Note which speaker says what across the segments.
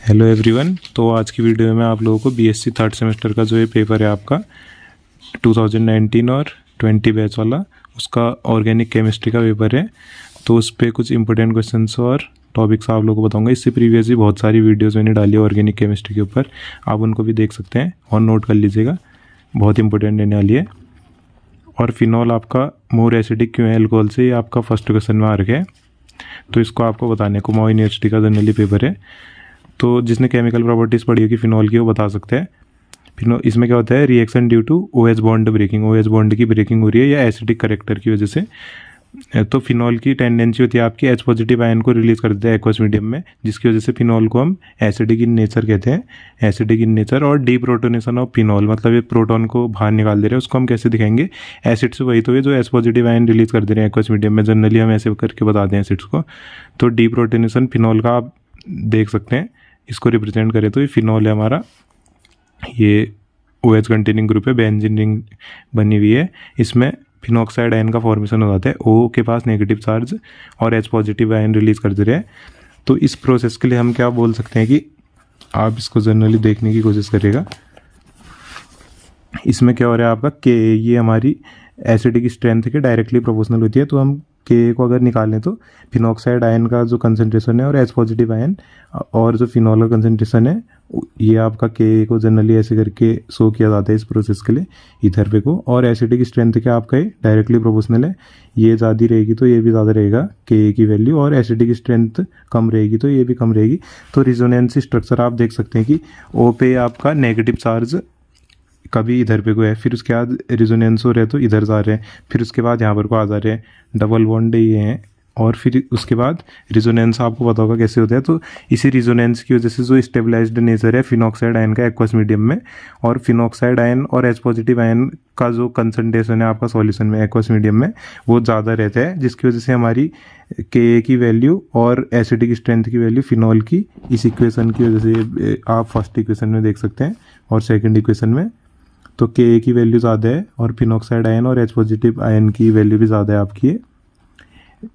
Speaker 1: Hello everyone. तो आज की वीडियो में आप लोगों को बीएससी थर्ड सेमेस्टर का जो ये पेपर है आपका 2019 और 20 बैच वाला, उसका ऑर्गेनिक केमिस्ट्री का पेपर है। तो उस पर कुछ इंपॉर्टेंट क्वेश्चंस और टॉपिक्स आप लोगों को बताऊंगा। इससे प्रीवियस भी बहुत सारी वीडियोज़ मैंने डाली है ऑर्गेनिक केमिस्ट्री के ऊपर, आप उनको भी देख सकते हैं और नोट कर लीजिएगा, बहुत इंपॉर्टेंट रहने वाली है। और फिनॉल आपका मोर एसिडिक क्यों है एल्कोहल से, ये आपका फर्स्ट क्वेश्चन में आ रखा है। तो इसको आपको बताने को कुमाऊं यूनिवर्सिटी का जनरली पेपर है। तो जिसने केमिकल प्रॉपर्टीज़ पढ़ी होगी फिनॉल की वो बता सकते हैं। फिनॉल इसमें क्या होता है, reaction due to OH bond breaking, OH bond की ब्रेकिंग हो रही है या एसिडिक करेक्टर की वजह से। तो फिनॉल की टेंडेंसी होती है आपकी H पॉजिटिव आयन को रिलीज कर देता है एक्वस मीडियम में, जिसकी वजह से फिनॉल को हम एसिडिक इन नेचर कहते हैं, एसिडिक इन नेचर। और डीप्रोटोनेशन ऑफ फिनॉल, मतलब ये प्रोटॉन को बाहर निकाल दे रहे हैं, उसको हम कैसे दिखाएंगे, एसिड से। वही तो है जो H पॉजिटिव आयन रिलीज कर दे रहे हैं एक्वस मीडियम में, जनरली हम ऐसे करके बताते हैं एसिड्स को। तो डीप्रोटोनेशन फिनॉल का आप देख सकते हैं, इसको रिप्रेजेंट करें तो ये फिनॉल है हमारा, ये OH कंटेनिंग ग्रुप है, बेंजीन रिंग बनी हुई है। इसमें फिनॉक्साइड आयन का फॉर्मेशन हो जाता है, O के पास नेगेटिव चार्ज और H पॉजिटिव आयन रिलीज कर दे रहे हैं। तो इस प्रोसेस के लिए हम क्या बोल सकते हैं कि आप इसको जनरली देखने की कोशिश करिएगा। इसमें क्या हो रहा है आपका K, ये हमारी एसिडिक स्ट्रेंथ के डायरेक्टली प्रोपोर्शनल होती है। तो हम K को अगर निकालें तो फिनॉक्साइड आयन का जो कंसंट्रेशन है और H पॉजिटिव आयन और जो फिनॉल का कंसंट्रेशन है, ये आपका K को जनरली ऐसे करके शो किया जाता है इस प्रोसेस के लिए, इधर पे को। और एसिडिक स्ट्रेंथ क्या आपका ये डायरेक्टली प्रोपोर्शनल है, ये ज़्यादा रहेगी तो ये भी ज़्यादा रहेगा K की वैल्यू, और एसिडिक स्ट्रेंथ कम रहेगी तो ये भी कम रहेगी। तो रिजोनेंस स्ट्रक्चर आप देख सकते हैं कि O पे आपका नेगेटिव चार्ज कभी इधर पे को है, फिर उसके बाद रिजोनेंस हो रहे हैं तो इधर जा रहे हैं, फिर उसके बाद यहाँ पर को आ जा रहे हैं, डबल बॉन्ड ये हैं, और फिर उसके बाद रिजोनेंस आपको पता होगा कैसे होता है। तो इसी रिजोनेंस की वजह से जो स्टेबलाइज्ड नेचर है फिनॉक्साइड आयन का एक्वस मीडियम में, और फिनॉक्साइड आयन और H पॉजिटिव आयन का जो कंसंट्रेशन है आपका सॉल्यूशन में एक्वस मीडियम में, वो ज़्यादा रहता है, जिसकी वजह से हमारी Ka की वैल्यू और एसिडिक स्ट्रेंथ की वैल्यू फिनॉल की इस इक्वेशन की वजह से आप फर्स्ट इक्वेशन में देख सकते हैं और सेकेंड इक्वेशन में। तो Ka की वैल्यू ज़्यादा है और फिनॉक्साइड आयन और H पॉजिटिव आयन की वैल्यू भी ज़्यादा है आपकी।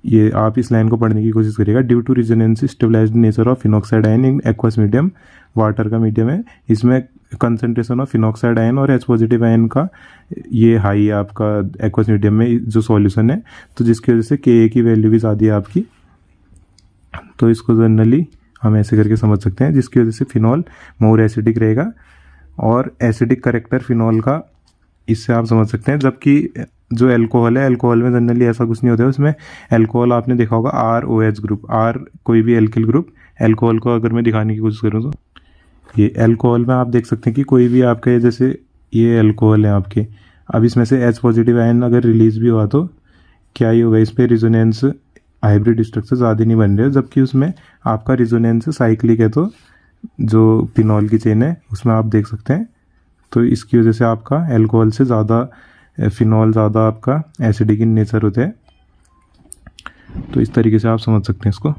Speaker 1: ये आप इस लाइन को पढ़ने की कोशिश करिएगा। Due to resonance stabilised nature of phenoxide ion in aqueous medium, water का मीडियम है, इसमें कंसंट्रेशन ऑफ फिनॉक्साइड आयन और H पॉजिटिव आयन का ये हाई है आपका एक्वस मीडियम में जो सॉल्यूशन है, तो जिसकी वजह से Ka की वैल्यू भी ज़्यादा है आपकी। तो इसको जनरली हम ऐसे करके समझ सकते हैं, जिसकी वजह से फिनॉल मोर एसिडिक रहेगा। और एसिडिक करेक्टर फिनॉल का इससे आप समझ सकते हैं। जबकि जो एल्कोहल है, एल्कोहल में जनरली ऐसा कुछ नहीं होता है, उसमें एल्कोहल आपने देखा होगा ROH ग्रुप, R कोई भी एल्किल ग्रुप। एल्कोहल को अगर मैं दिखाने की कोशिश करूँ तो ये एल्कोहल में आप देख सकते हैं कि कोई भी आपका जैसे ये एल्कोहल है आपके, अब इसमें से H पॉजिटिव आयन अगर रिलीज भी हुआ तो क्या ही होगा, इस पर रिजोनेंस हाइब्रिड स्ट्रक्चर ज़्यादा नहीं बन रहे, जबकि उसमें आपका रिजोनेंस साइक्लिक है। तो जो फिनॉल की चेन है उसमें आप देख सकते हैं, तो इसकी वजह से आपका एल्कोहल से ज़्यादा फिनॉल ज़्यादा आपका एसिडिक इन नेचर होता है। तो इस तरीके से आप समझ सकते हैं इसको।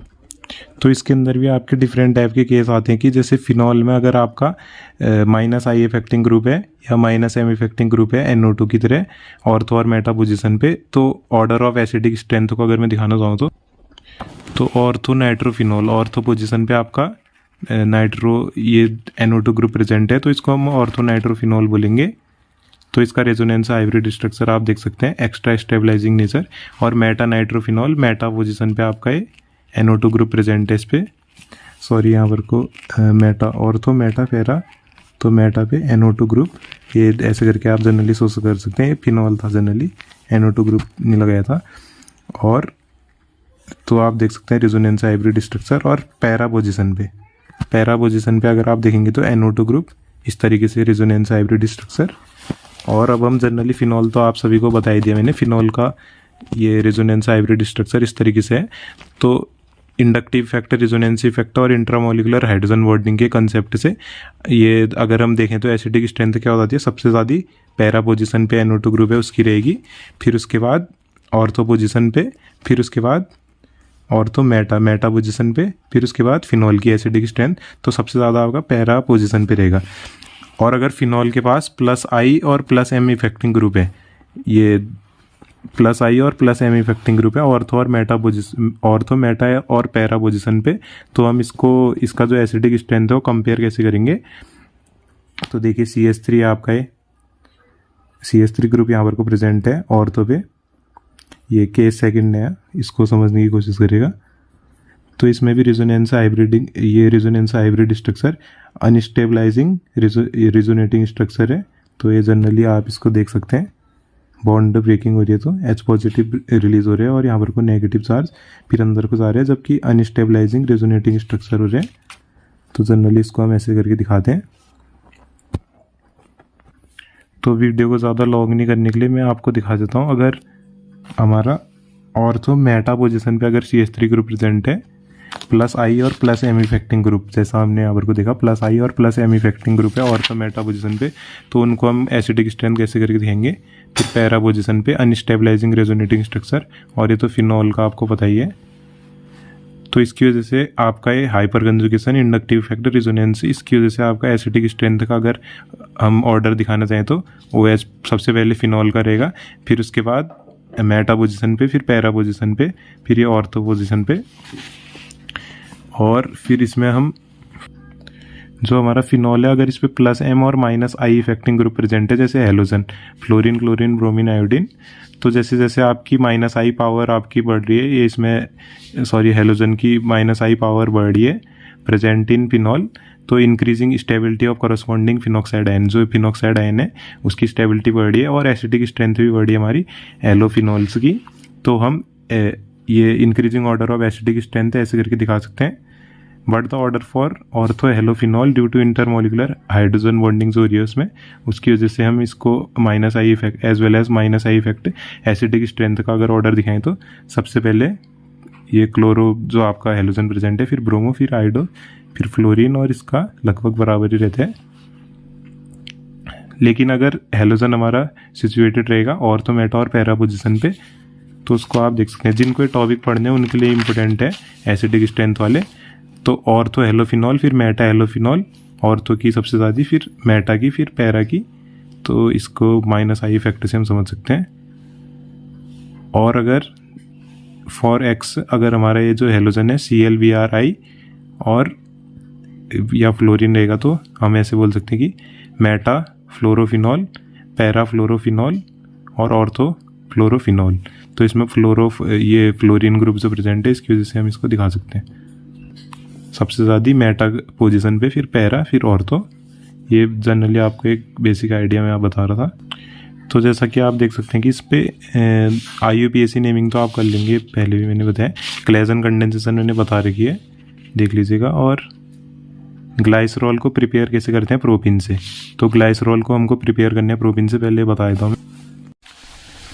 Speaker 1: तो इसके अंदर भी आपके डिफरेंट टाइप के केस आते हैं कि जैसे फिनॉल में अगर आपका -I इफेक्टिंग ग्रुप है या -M इफेक्टिंग ग्रुप है NO2 की तरह ऑर्थो और मेटा पोजिशन पे, तो ऑर्डर ऑफ एसिडिक स्ट्रेंथ को अगर मैं दिखाना चाहूँ तो ऑर्थो नाइट्रोफिनॉल, ऑर्थो पोजिशन पे आपका नाइट्रो ये NO2 ग्रुप प्रेजेंट है, तो इसको हम ऑर्थो नाइट्रोफिनॉल बोलेंगे। तो इसका रेजोनेंस हाइब्रिड स्ट्रक्चर आप देख सकते हैं, एक्स्ट्रा स्टेबलाइजिंग नेचर। और मेटा नाइट्रोफिनॉल, मेटा पोजीशन पे आपका ये NO2 ग्रुप प्रेजेंट है इस पे, सॉरी यहाँ पर को मेटा ऑर्थो मेटा पैरा, तो मेटा पे NO2 ग्रुप, ये ऐसे करके आप जनरली सोच कर सकते हैं। फिनॉल था जनरली, NO2 ग्रुप नहीं लगाया था। और तो आप देख सकते हैं रेजोनेंस हाइब्रिड स्ट्रक्चर। और पैरा पोजीशन पे अगर आप देखेंगे तो NO2 ग्रुप, इस तरीके से रेजोनेंस हाइब्रिड स्ट्रक्चर। और अब हम जनरली फिनॉल तो आप सभी को बता ही दिया मैंने, फिनॉल का ये रेजोनेंस हाइब्रिड स्ट्रक्चर इस तरीके से है। तो इंडक्टिव फैक्टर, रेजोनेंस इफेक्ट और इंट्रामोलिकुलर हाइड्रोजन बॉन्डिंग के कंसेप्ट से ये अगर हम देखें तो एसिडिक स्ट्रेंथ क्या हो जाती है, सबसे ज़्यादा पैरा पोजीशन पे NO2 ग्रुप है उसकी रहेगी, फिर उसके बाद ऑर्थो पोजीशन पे, फिर उसके बाद ऑर्थो मेटा पोजीशन पे, फिर उसके बाद फिनॉल की एसिडिक स्ट्रेंथ तो सबसे ज़्यादा आपका पैरा पोजीशन पे रहेगा। और अगर फिनॉल के पास +I और +M इफेक्टिंग ग्रुप है, ये प्लस आई और प्लस एम इफेक्टिंग ग्रुप है ऑर्थो और मेटा पोजिशन, ऑर्थो मेटा और पैरा पोजिशन पे। तो हम इसका जो एसिडिक स्ट्रेंथ है वो कंपेयर कैसे करेंगे। तो देखिए CH3 है आपका, ये CH3 ग्रुप यहाँ पर को प्रेजेंट है ऑर्थो पे, ये केस सेकंड है, इसको समझने की कोशिश करेगा। तो इसमें भी रेजोनेंस हाइब्रिडिंग, ये resonance hybrid structure unstabilising resonating structure है। तो ये जनरली आप इसको देख सकते हैं, बॉन्ड ब्रेकिंग हो रही है तो H पॉजिटिव रिलीज हो रहे हैं और यहाँ पर को नेगेटिव चार्ज फिर अंदर को जा रहे हैं, जबकि अनस्टेबलाइजिंग रेजोनेटिंग स्ट्रक्चर हो रहे हैं। तो जनरली इसको हम ऐसे करके दिखाते हैं। तो वीडियो को ज़्यादा लॉन्ग नहीं करने के लिए मैं आपको दिखा देता हूँ। अगर हमारा ऑर्थो मेटा पोजिशन पे अगर CH3 ग्रुप प्रेजेंट है, प्लस आई और प्लस एम इफेक्टिंग ग्रुप, जैसा हमने यहाँ पर को देखा प्लस आई और प्लस एम इफेक्टिंग ग्रुप है ऑर्थो मेटा पोजिशन पे, तो उनको हम एसिडिक स्ट्रेंथ कैसे करके दिखाएंगे। फिर पैरा पोजिशन पे अनस्टेबलाइजिंग रेजोनेटिंग स्ट्रक्चर, और ये तो फिनॉल का आपको पता ही है। तो इसकी वजह से आपका ये hyper conjugation, inductive effect, resonance, इसकी वजह से आपका एसिडिक स्ट्रेंथ का अगर हम ऑर्डर दिखाना चाहें तो OH सबसे पहले फिनॉल का रहेगा, फिर उसके बाद मेटा पोजिशन पे, फिर पैरा पोजिशन पे, फिर ये ऑर्थो पोजिशन पे। और फिर इसमें हम जो हमारा फिनॉल है, अगर इस पर प्लस एम और माइनस आई इफेक्टिंग ग्रुप प्रेजेंट है, जैसे halogen, fluorine, chlorine, bromine, iodine, तो जैसे जैसे आपकी माइनस आई पावर आपकी बढ़ रही है, ये इसमें हेलोजन की माइनस आई पावर बढ़ रही है प्रेजेंट इन फिनॉल, तो increasing stability of corresponding phenoxide ion, जो फिनॉक्साइड आयन है उसकी स्टेबिलिटी बढ़ रही है और एसिडिक स्ट्रेंथ भी बढ़ रही है हमारी एलोफिनॉल्स की। तो हम ये increasing order of acidic strength ऐसे करके दिखा सकते हैं। But the order for ortho halophenol due to intermolecular hydrogen bonding जो हो रही है उसमें, उसकी वजह से हम इसको minus I effect as well as minus I effect acidic strength का अगर ऑर्डर दिखाएं तो सबसे पहले ये क्लोरो जो आपका हेलोजन प्रेजेंट है, फिर ब्रोमो, फिर आयोडो, फिर फ्लोरीन, और इसका लगभग बराबर ही रहता है। लेकिन अगर हेलोजन हमारा सिचुएटेड रहेगा ऑर्थो मेटा और पैरा पोजिशन पे, तो उसको आप देख सकते हैं। जिनको ये टॉपिक पढ़ने हैं उनके लिए इंपॉर्टेंट है एसिडिक स्ट्रेंथ वाले। तो ऑर्थो हेलोफिनॉल, फिर मेटा हेलोफिनॉल, ऑर्थो की सबसे ज़्यादा, फिर मेटा की, फिर पैरा की, तो इसको माइनस आई इफेक्ट से हम समझ सकते हैं। और अगर फॉर एक्स अगर हमारा ये जो हेलोजन है ClBrI और या फ्लोरीन रहेगा, तो हम ऐसे बोल सकते हैं कि मेटा फ्लोरोफिनॉल, पैरा फ्लोरोफिनॉल और ऑर्थो फ्लोरोफिनॉल। तो इसमें ये फ्लोरीन ग्रुप जो प्रेजेंट है, इसकी वजह से हम इसको दिखा सकते हैं सबसे ज़्यादा मेटा पोजीशन पे, फिर पैरा, फिर ऑर्थो। ये जनरली आपको एक बेसिक आइडिया मैं बता रहा था। तो जैसा कि आप देख सकते हैं कि इस पे IUPAC नेमिंग तो आप कर लेंगे, पहले भी मैंने बताया। क्लेजन कंडेंसेशन मैंने बता रखी है, देख लीजिएगा। और ग्लाइसरॉल को प्रिपेयर कैसे करते हैं प्रोपिन से, तो ग्लाइसरॉल को हमको प्रिपेयर करने प्रोपिन से पहले बताया था मैं।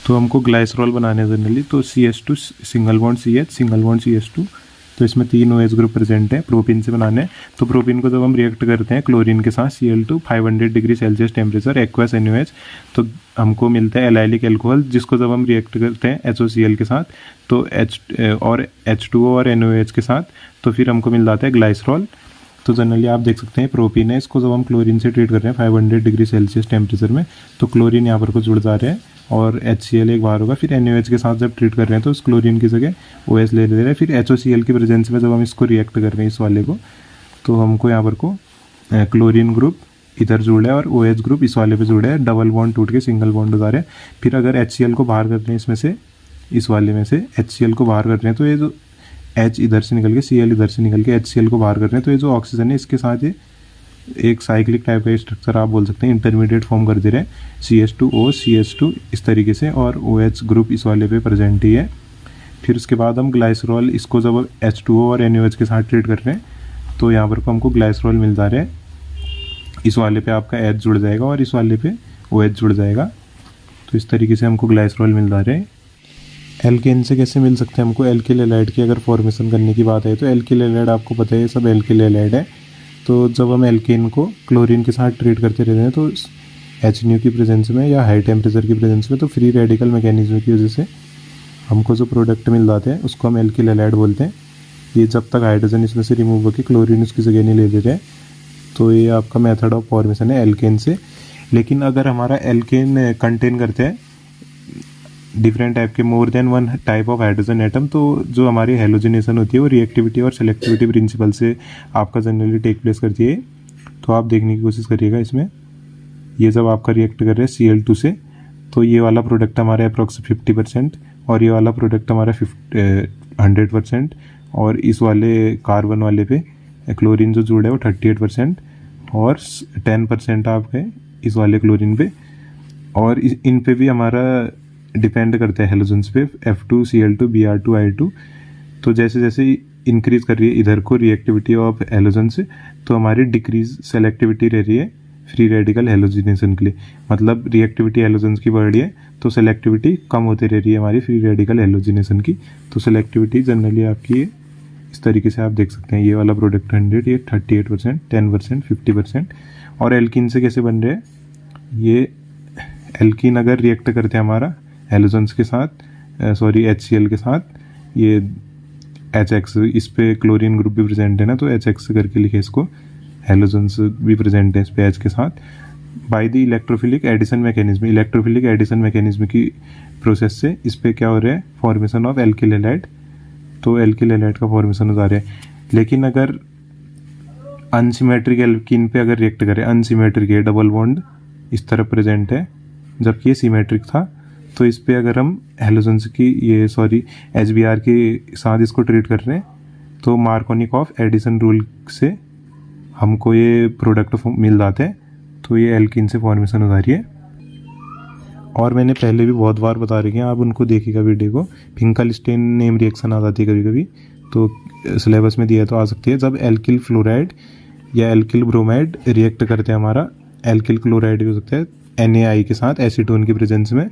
Speaker 1: तो हमको ग्लाइसरॉल बनाने जनरली तो CH2 single bond CH, single bond CH2, तो इसमें 3 OH ग्रुप प्रेजेंट है, प्रोपिन से बनाने। तो प्रोपिन को जब हम रिएक्ट करते हैं क्लोरीन के साथ Cl2 500 degree Celsius temperature aqueous NaOH, तो हमको मिलता है एलाइलिक एल्कोहल, जिसको जब हम रिएक्ट करते हैं HOCl के साथ तो H2O और NaOH के साथ, तो फिर हमको मिल जाता है ग्लाइसरॉल। तो जनरली आप देख सकते हैं प्रोपिन है, इसको जब हम क्लोरीन से ट्रीट कर रहे हैं 500 डिग्री सेल्सियस टेम्परेचर में, तो क्लोरीन यहाँ पर को जुड़ जा रहे हैं और HCl एक बाहर होगा। फिर NaOH के साथ जब ट्रीट कर रहे हैं तो उस क्लोरीन की जगह OH ले रहे हैं। फिर HOCl की प्रेजेंस में जब हम इसको रिएक्ट कर रहे हैं इस वाले को, तो हमको यहाँ पर को क्लोरीन ग्रुप इधर जुड़ा है और OH ग्रुप इस वाले पे जुड़ा है, डबल बॉन्ड टूट के सिंगल बॉन्ड हो जा रहे हैं। फिर अगर HCl को बाहर कर रहे हैं इसमें से, इस वाले में से HCl को बाहर कर रहे हैं, तो ये जो H इधर से निकल के Cl इधर से निकल के HCl को बाहर कर रहे हैं, तो ये जो ऑक्सीजन है इसके साथ ये एक साइक्लिक टाइप का स्ट्रक्चर आप बोल सकते हैं, इंटरमीडिएट फॉर्म कर दे रहे हैं, CH2O CH2 इस तरीके से, और OH ग्रुप इस वाले पे प्रेजेंट ही है। फिर उसके बाद हम ग्लाइसरॉल, इसको जब H2O और NaOH के साथ ट्रीट कर रहे हैं, तो यहाँ पर हमको ग्लाइसरॉल मिल जा रहा है। इस वाले पे आपका H जुड़ जाएगा और इस वाले पे OH जुड़ जाएगा, तो इस तरीके से हमको ग्लाइसरॉल मिल जा रहा है। एल्केन से कैसे मिल सकते हैं हमको, एल्किल हैलाइड की अगर फॉर्मेशन करने की बात है तो एल्किल हैलाइड आपको पता है सब एल्किल हैलाइड है। तो जब हम एल्केन को क्लोरीन के साथ ट्रीट करते रहते हैं तो HNO की प्रेजेंस में या हाई टेम्परेचर की प्रेजेंस में, तो फ्री रेडिकल मैकेनिज्म की वजह से हमको जो प्रोडक्ट मिल जाते हैं उसको हम एल्किल हैलाइड बोलते हैं। ये जब तक हाइड्रोजन इसमें से रिमूव होकर क्लोरीन उसकी जगह नहीं ले देते हैं, तो ये आपका मेथड ऑफ फॉर्मेशन है एल्केन से। लेकिन अगर हमारा एल्केन कंटेन करते हैं डिफरेंट टाइप के more than one type of hydrogen atom, तो जो हमारी हेलोजिनेशन होती है वो रिएक्टिविटी और सेलेक्टिविटी प्रिंसिपल से आपका जनरली टेक प्लेस करती है। तो आप देखने की कोशिश करिएगा इसमें, ये जब आपका रिएक्ट कर रहे हैं Cl2 से, तो ये वाला प्रोडक्ट हमारा अप्रॉक्स 50% और ये वाला प्रोडक्ट हमारा 100%, और इस वाले कार्बन वाले पे क्लोरीन जो जुड़ा है वो 38% और 10% आपके इस वाले क्लोरीन पे, और इन पे भी हमारा डिपेंड करता है हेलोजन्स पे F2 Cl2 Br2 I2। तो जैसे जैसे इंक्रीज कर रही है इधर को रिएक्टिविटी ऑफ हेलोजन से, तो हमारी डिक्रीज सेलेक्टिविटी रह रही है फ्री रेडिकल हेलोजिनेशन के लिए। मतलब रिएक्टिविटी हेलोजन्स की बढ़ रही है तो सेलेक्टिविटी कम होती रह रही है हमारी फ्री रेडिकल हेलोजिनेशन की। तो सेलेक्टिविटी जनरली आपकी है इस तरीके से आप देख सकते हैं, ये वाला प्रोडक्ट 100, ये 38%, 10%, 50%। और एल्कीन से कैसे बन रहे हैं, ये एल्कीन अगर रिएक्ट करते हैं हमारा हेलोजन्स के साथ, सॉरी HCl के साथ, ये HX, इस पे क्लोरीन ग्रुप भी प्रेजेंट है ना, तो HX करके लिखे इसको, हेलोजन्स भी प्रेजेंट है इस पे H के साथ। By the electrophilic addition mechanism, electrophilic addition mechanism की प्रोसेस से इस पे क्या हो रहा है, फॉर्मेशन ऑफ एल्किल हैलाइड, तो एल्किल हैलाइड का फॉर्मेशन हो जा रहा है। लेकिन अगर अनसिमेट्रिक एल्कीन पे अगर रिएक्ट करें, अनसिमेट्रिक है, डबल बॉन्ड इस तरफ प्रेजेंट है जबकि ये सिमेट्रिक था, तो इस पे अगर हम हेलोजन्स की ये सॉरी HBr के साथ इसको ट्रीट कर रहे हैं, तो मार्कोनिकॉफ एडिशन रूल से हमको ये प्रोडक्ट मिल जाते हैं। तो ये एल्कीन से फॉर्मेशन हो जा रही है। और मैंने पहले भी बहुत बार बता रही है, आप उनको देखिएगा वीडियो को, फिंकलस्टीन नेम रिएक्शन आ जाती है कभी कभी, तो सिलेबस में दिया तो आ सकती है। जब एल्किल फ्लोराइड या एल्किल ब्रोमाइड रिएक्ट करते हैं, हमारा एल्किल क्लोराइड भी हो सकता है NaI के साथ एसीटोन की प्रेजेंस में,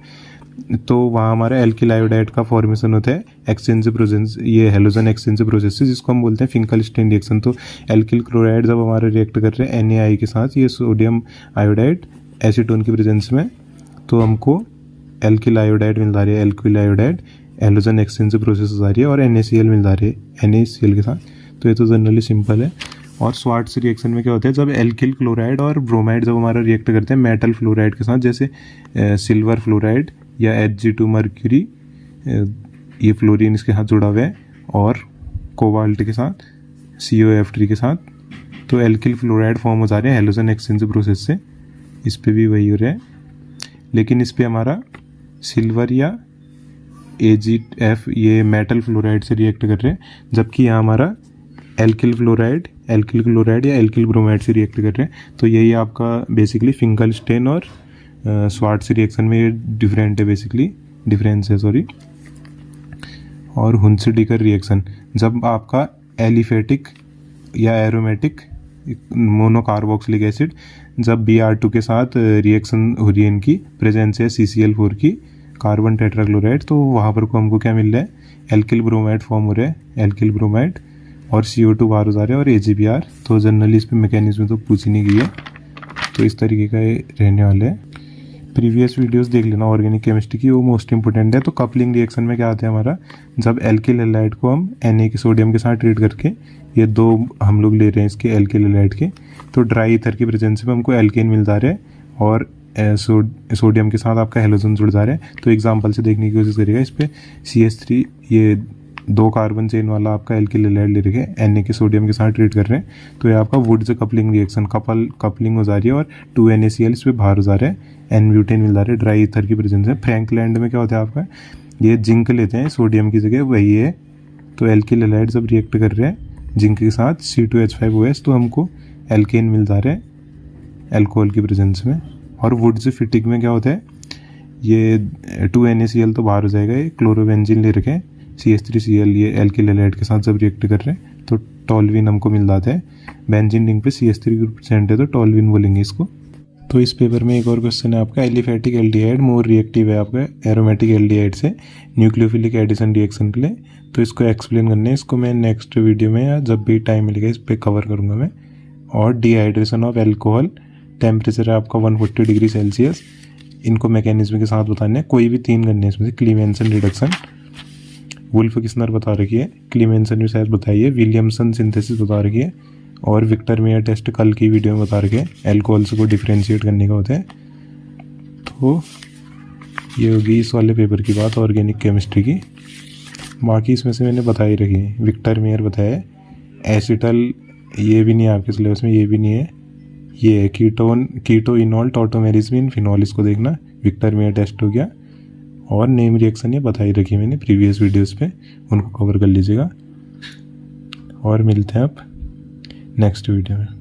Speaker 1: तो वहाँ हमारा एल्किल आयोडाइड का फॉर्मेशन होता है एक्सचेंज प्रोसेस, ये हेलोजन एक्सचेंज प्रोसेस से, जिसको हम बोलते हैं फिंकलस्टीन रिएक्शन। तो एल्किल क्लोराइड जब हमारा रिएक्ट कर रहे हैं NaI के साथ, ये सोडियम आयोडाइड एसीटोन की प्रेजेंस में, तो हमको एल्किल आयोडाइड मिल जा रही है, alkyl iodide halogen exchange process हो जा रही है, और NaCl मिल जा रही है NaCl के साथ। तो ये तो जनरली सिंपल है। और स्वार्ट्स रिएक्शन में क्या होता है, जब एल्किल क्लोराइड और ब्रोमाइड जब हमारा रिएक्ट करते हैं मेटल फ्लोराइड के साथ, जैसे सिल्वर फ्लोराइड या Hg2 मर्क्यूरी, ये फ्लोरीन इसके साथ जुड़ा हुआ है, और कोबाल्ट के साथ COF3 के साथ, तो एल्किल फ्लोराइड फॉर्म हो जा रहे हैं हेलोजन एक्सचेंज प्रोसेस से। इस पे भी वही हो रहा है, लेकिन इस पे हमारा सिल्वर या AgF ये मेटल फ्लोराइड से रिएक्ट कर रहे हैं, जबकि यहाँ हमारा एल्किल क्लोराइड या एल्किल ब्रोमाइड से रिएक्ट कर रहे हैं। तो यही आपका बेसिकली फिंकलस्टीन और स्वार्ट्स रिएक्शन में ये डिफरेंस है सॉरी। और हुंसडीकर रिएक्शन, जब आपका एलिफेटिक या एरोमेटिक मोनोकार्बोक्सिलिक एसिड जब Br2 के साथ रिएक्शन हो रही है, इनकी प्रेजेंस है CCl4 की कार्बन टेट्राक्लोराइड, तो वहाँ पर को हमको क्या मिल रहा है, एल्किल ब्रोमाइड फॉर्म हो रहा है, एल्किल ब्रोमाइड, और CO2 बाहर हो जा रहा है, और AgBr। तो जनरली इस पर मैकेनिज्म तो पूछ ही नहीं गई है, तो इस तरीके का ये रहने वाला है। प्रीवियस वीडियोस देख लेना ऑर्गेनिक केमिस्ट्री की, वो मोस्ट इंपोर्टेंट है। तो कपलिंग रिएक्शन में क्या आता है हमारा, जब एल्किल हैलाइड को हम Na के सोडियम के साथ ट्रीट करके, ये दो हम लोग ले रहे हैं इसके एल्किल हैलाइड के, तो ड्राई ईथर की प्रेजेंस में हमको एल्केन मिल जा रहा है, और सोडियम के साथ आपका हेलोजन जुड़ जा रहा है। तो एग्जांपल से देखने की कोशिश करिएगा, इस पे CH3 ये 2 कार्बन चेन वाला आपका एल्किल हैलाइड ले रखे Na के सोडियम के साथ ट्रीट कर रहे हैं, तो ये आपका वुड्स कपलिंग रिएक्शन, कपलिंग हो जा रही है, और 2NaCl इस पर बाहर हो जा रहा है, N-ब्यूटेन मिल जा रहा है ड्राई ईथर की प्रेजेंस में। फ्रैंकलैंड में क्या होता है आपका, ये जिंक लेते हैं सोडियम की जगह, वही है। तो एल्किल हैलाइड जब रिएक्ट कर रहे हैं जिंक के साथ C2H5OH, तो हमको एल्केन मिल जा रहा है एल्कोहल की प्रेजेंस में। और वुड्स फिटिक में क्या होता है, ये 2NaCl तो बाहर हो जाएगा, ये क्लोरोबेंजीन ले रखे CH3Cl, ये एल्किल हैलाइड के साथ जब रिएक्ट कर रहे हैं तो टॉल्विन हमको मिल जाता है। बेंजीन रिंग पे CH3 ग्रुप प्रेजेंट है, तो टॉल्विन बोलेंगे इसको। तो इस पेपर में एक और क्वेश्चन है आपका, एलिफेटिक एल्डिहाइड मोर रिएक्टिव है आपका एरोमेटिक एल्डिहाइड से न्यूक्लियोफिलिक एडिशन रिएक्शन के लिए, तो इसको एक्सप्लेन करना है। इसको मैं नेक्स्ट वीडियो में या जब भी टाइम मिलेगा इस पर कवर करूँगा मैं। और डिहाइड्रेशन ऑफ एल्कोहल, टेम्परेचर है आपका 140 डिग्री सेल्सियस, इनको मैकेनिज्म के साथ बताने हैं, कोई भी 3 करने हैं इसमें से। क्लीमेंसन रिडक्शन वुल्फ किस्नर बता रखी है, क्लीमेंसन भी शायद बताई है, विलियमसन सिंथेसिस बता रखी है, और विक्टर मेयर टेस्ट कल की वीडियो में बता रखे हैं, एल्कोहल्स को डिफ्रेंशिएट करने का होता है। तो ये होगी इस वाले पेपर की बात, ऑर्गेनिक केमिस्ट्री की। बाकी इसमें से मैंने बता ही रखी है। विक्टर मेयर बताया है। एसिटल ये भी नहीं है आपके सिलेबस में, ये भी नहीं है। ये है कीटो इनॉल टॉटोमेरिज इन फिनॉल, इसको देखना। विक्टर मेयर टेस्ट हो गया। और नेम रिएक्शन ये बता ही रखी है मैंने प्रीवियस वीडियोस पे, उनको कवर कर लीजिएगा। और मिलते हैं आप नेक्स्ट वीडियो में।